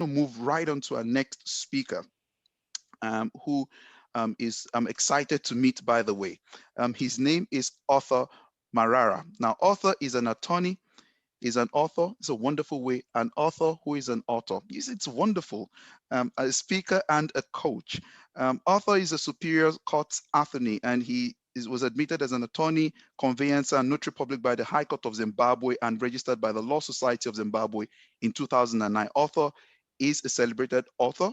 to move right on to our next speaker, who is I'm excited to meet, by the way. His name is Arthur Marara. Now, Arthur is an attorney, is an author. It's a wonderful way. An author who is an author. It's wonderful. A speaker and a coach. Arthur is a Superior Court attorney, and was admitted as an attorney, conveyancer, and notary public by the High Court of Zimbabwe and registered by the Law Society of Zimbabwe in 2009. Arthur is a celebrated author,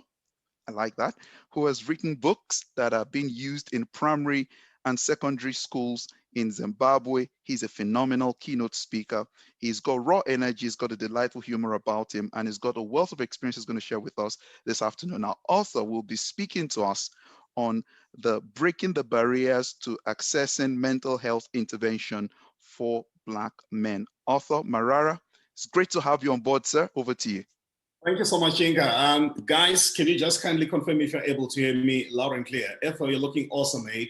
I like that, who has written books that are being used in primary and secondary schools in Zimbabwe. He's a phenomenal keynote speaker. He's got raw energy, he's got a delightful humor about him, and he's got a wealth of experience he's going to share with us this afternoon. Now, Arthur will be speaking to us on the breaking the barriers to accessing mental health intervention for Black men. Arthur Marara, it's great to have you on board, sir. Over to you. Thank you so much, Inga. Guys, can you just kindly confirm if you're able to hear me loud and clear? Ethel, you're looking awesome, eh?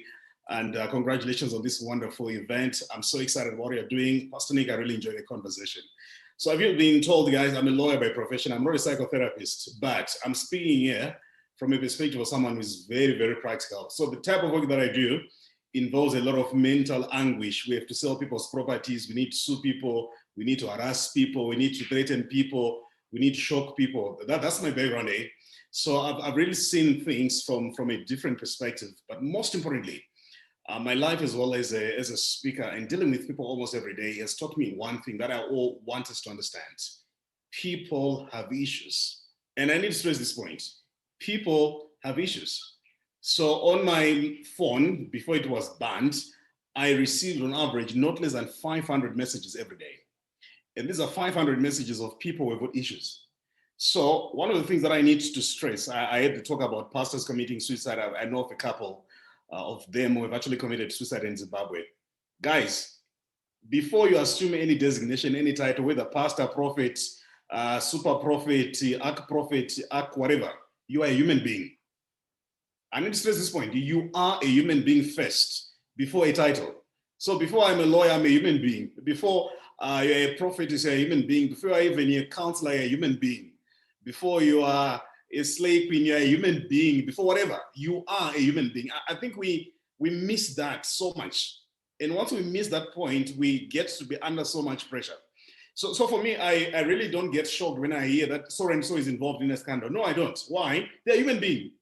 And congratulations on this wonderful event. I'm so excited about what you're doing. Pastor Nick, I really enjoyed the conversation. So have you been told, guys, I'm a lawyer by profession. I'm not a psychotherapist, but I'm speaking here from a perspective of someone who's very, very practical. So the type of work that I do involves a lot of mental anguish. We have to sell people's properties. We need to sue people. We need to harass people. We need to threaten people. We need to shock people. That's my background, eh? So I've really seen things from a different perspective. But most importantly, my life as well as a speaker and dealing with people almost every day has taught me one thing that I all want us to understand. People have issues. And I need to stress this point. People have issues. So on my phone, before it was banned, I received on average not less than 500 messages every day. And these are 500 messages of people who have got issues. So one of the things that I need to stress, I had to talk about pastors committing suicide. I know of a couple of them who have actually committed suicide in Zimbabwe. Guys, before you assume any designation, any title, whether pastor, prophet, super prophet, arch whatever, you are a human being. I need to stress this point. You are a human being first, before a title. So before I'm a lawyer, I'm a human being. Before you're a prophet, you're a human being. Before you're even a counselor, you're a human being. Before you are a slave queen, you're a human being. Before whatever, you are a human being. I think we miss that so much. And once we miss that point, we get to be under so much pressure. So for me, I really don't get shocked when I hear that so-and-so is involved in a scandal. No, I don't. Why? They're a human being.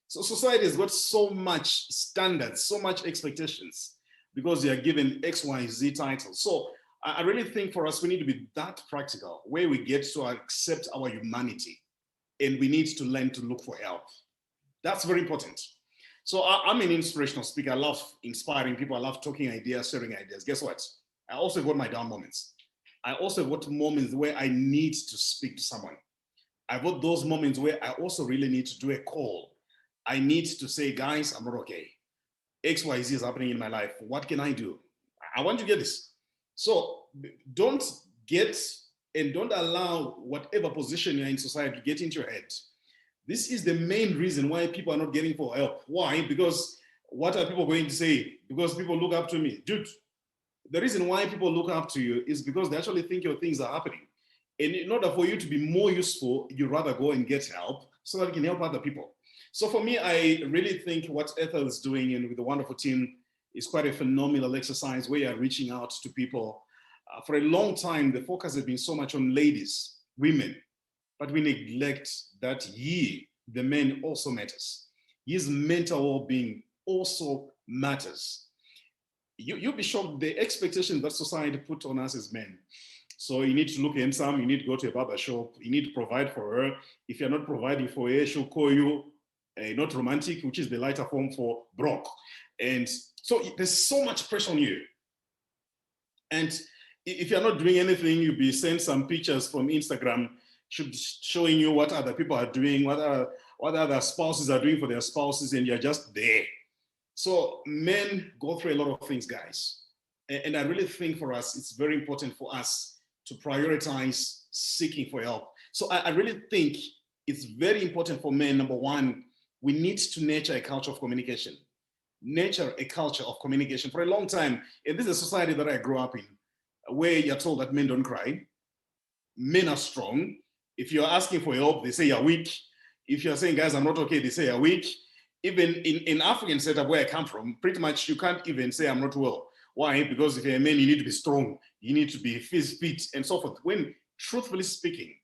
So society has got so much standards, so much expectations, because they are given X, Y, Z titles. So I really think for us, we need to be that practical, where we get to accept our humanity, and we need to learn to look for help. That's very important. So I'm an inspirational speaker. I love inspiring people. I love talking ideas, sharing ideas. Guess what? I also got my down moments. I also got moments where I need to speak to someone. I've got those moments where I also really need to do a call. I need to say, guys, I'm not okay. X, Y, Z is happening in my life. What can I do? I want to get this. So don't get and don't allow whatever position you're in society to get into your head. This is the main reason why people are not getting for help. Why? Because what are people going to say? Because people look up to me. Dude, the reason why people look up to you is because they actually think your things are happening. And in order for you to be more useful, you rather go and get help so that you can help other people. So for me, I really think what Ethel is doing and with the wonderful team is quite a phenomenal exercise where you're reaching out to people. For a long time, the focus has been so much on ladies, women, but we neglect that ye, the men, also matters. His mental well-being also matters. You'll be shocked the expectations that society put on us as men. So you need to look handsome, you need to go to a barber shop, you need to provide for her. If you're not providing for her, she'll call you not romantic, which is the lighter form for broke. And so there's so much pressure on you. And if you're not doing anything, you'll be sent some pictures from Instagram showing you what other people are doing, what other spouses are doing for their spouses, and you're just there. So men go through a lot of things, guys. And I really think for us, it's very important for us to prioritize seeking for help. So I really think it's very important for men, number one, we need to nurture a culture of communication. Nurture a culture of communication. For a long time, and this is a society that I grew up in, where you're told that men don't cry, men are strong, If you're asking for help, they say you're weak. If you're saying, guys, I'm not okay, they say you're weak. Even in African setup where I come from, pretty much you can't even say I'm not well. Why? Because if you're a man, you need to be strong, you need to be fit, and so forth. When truthfully speaking,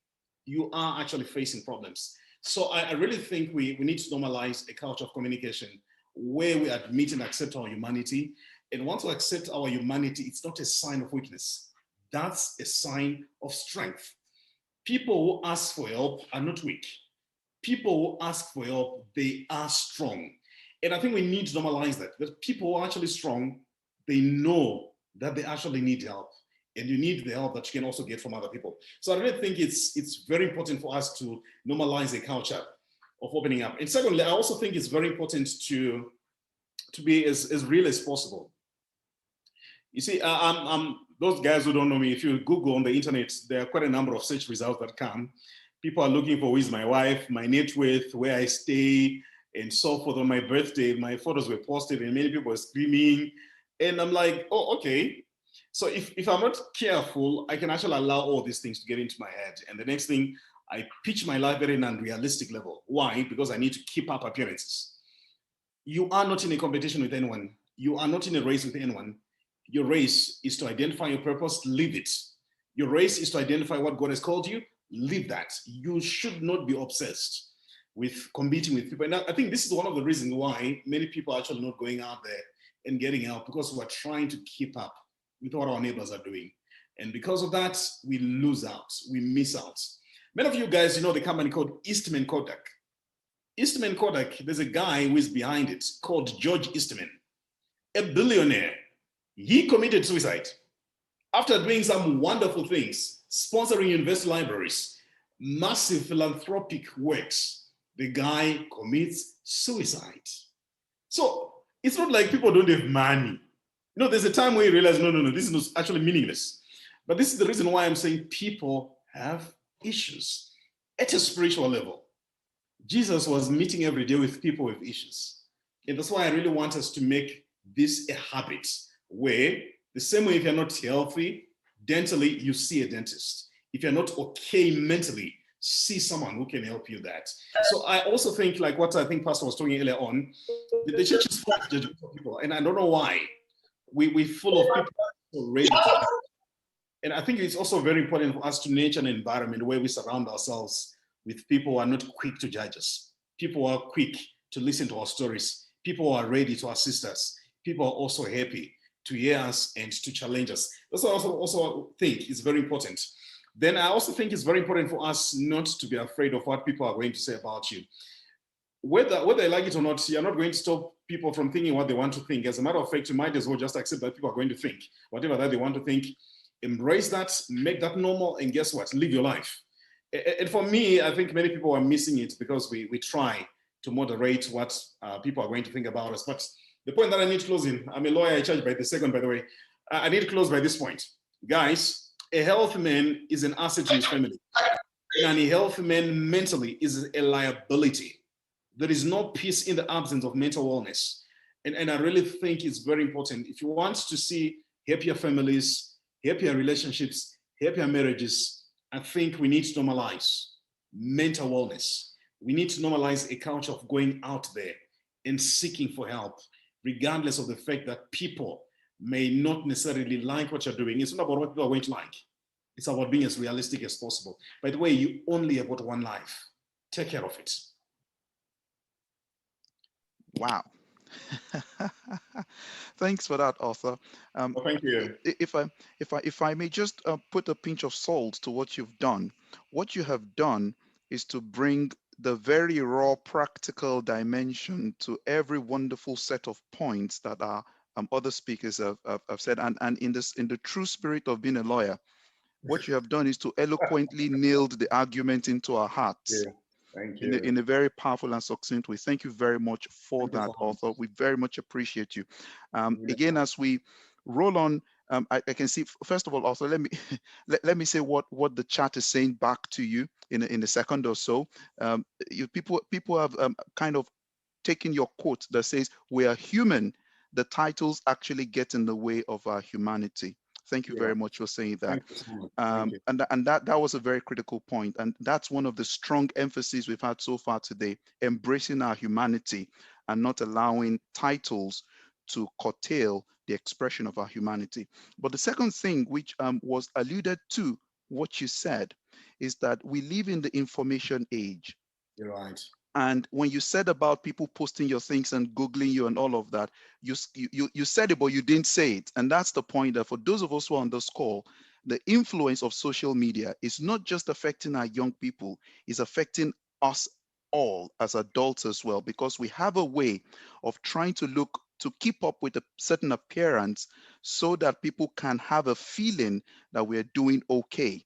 you are actually facing problems. So I really think we need to normalize a culture of communication where we admit and accept our humanity. And once we accept our humanity, it's not a sign of weakness. That's a sign of strength. People who ask for help are not weak. People who ask for help, they are strong. And I think we need to normalize that. That people who are actually strong, they know that they actually need help. And you need the help that you can also get from other people. So I really think it's very important for us to normalize a culture of opening up. And secondly, I also think it's very important to be as real as possible. You see, those guys who don't know me, if you Google on the internet, there are quite a number of search results that come. People are looking for who is my wife, my net worth, where I stay, and so forth. On my birthday, my photos were posted and many people were screaming. And I'm like, oh, okay. So if I'm not careful, I can actually allow all these things to get into my head. And the next thing, I pitch my life at an unrealistic level. Why? Because I need to keep up appearances. You are not in a competition with anyone. You are not in a race with anyone. Your race is to identify your purpose, live it. Your race is to identify what God has called you, live that. You should not be obsessed with competing with people. And I think this is one of the reasons why many people are actually not going out there and getting help, because we're trying to keep up with what our neighbors are doing. And because of that, we lose out, we miss out. Many of you guys, you know the company called Eastman Kodak. Eastman Kodak, there's a guy who is behind it called George Eastman, a billionaire. He committed suicide after doing some wonderful things, sponsoring university libraries, massive philanthropic works. The guy commits suicide. So it's not like people don't have money. You know, there's a time where you realize, no, this is actually meaningless. But this is the reason why I'm saying people have issues at a spiritual level. Jesus was meeting every day with people with issues. And that's why I really want us to make this a habit where the same way if you're not healthy, dentally, you see a dentist. If you're not okay mentally, see someone who can help you that. So I also think, like what I think Pastor was talking earlier on, the church is full of judgmental people. And I don't know why. We're full of people already. And I think it's also very important for us to nurture an environment where we surround ourselves with people who are not quick to judge us. People who are quick to listen to our stories. People who are ready to assist us. People are also happy to hear us and to challenge us. That's what I also think is very important. Then I also think it's very important for us not to be afraid of what people are going to say about you. Whether they like it or not, you're not going to stop people from thinking what they want to think. As a matter of fact, you might as well just accept that people are going to think whatever that they want to think. Embrace that, make that normal, and guess what? Live your life. And for me, I think many people are missing it because we try to moderate what people are going to think about us. But the point that I need to close in, I'm a lawyer, I charge by the second, by the way. I need to close by this point. Guys, a healthy man is an asset to his family. And a healthy man mentally is a liability. There is no peace in the absence of mental wellness. And I really think it's very important. If you want to see happier families, happier relationships, happier marriages, I think we need to normalize mental wellness. We need to normalize a culture of going out there and seeking for help, regardless of the fact that people may not necessarily like what you're doing. It's not about what people are going to like. It's about being as realistic as possible. By the way, you only have got one life. Take care of it. Wow. Thanks for that, Arthur. Well, thank you. If I may just put a pinch of salt to what you've done. What you have done is to bring the very raw practical dimension to every wonderful set of points that our other speakers have said. And in the true spirit of being a lawyer, what you have done is to eloquently nailed the argument into our hearts. Yeah. Thank you. In a very powerful and succinct way. Thank you very much for that, Arthur. We very much appreciate you. Again, as we roll on, I can see, first of all, Arthur, let me let me say what the chat is saying back to you in a second or so. People have kind of taken your quote that says, "We are human. The titles actually get in the way of our humanity." Thank you Yeah. very much for saying that. Thank you so much. Thank you. And that was a very critical point, and that's one of the strong emphases we've had so far today: embracing our humanity and not allowing titles to curtail the expression of our humanity. But the second thing, which was alluded to what you said, is that we live in the information age. You're right. And when you said about people posting your things and Googling you and all of that, you said it, but you didn't say it. And that's the point, that for those of us who are on this call, the influence of social media is not just affecting our young people, it's affecting us all as adults as well, because we have a way of trying to look to keep up with a certain appearance so that people can have a feeling that we're doing okay.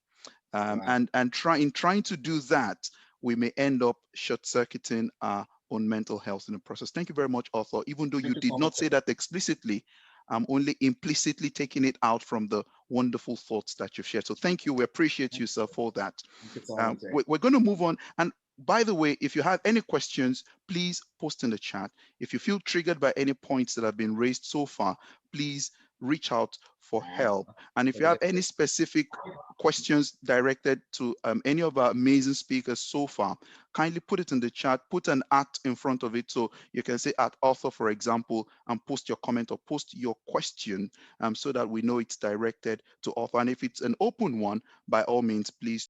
Right. Trying to do that, we may end up short-circuiting our own mental health in the process. Thank you very much, Arthur. Even though you Thank you did so much. not say that explicitly, I'm only implicitly taking it out from the wonderful thoughts that you've shared. So thank you. We appreciate you, sir, for that. Thank you so much. We're going to move on. And by the way, if you have any questions, please post in the chat. If you feel triggered by any points that have been raised so far, please reach out for help. And if you have any specific questions directed to any of our amazing speakers so far, kindly put it in the chat, put an @ in front of it. So you can say @Author, for example, and post your comment or post your question so that we know it's directed to Author. And if it's an open one, by all means, please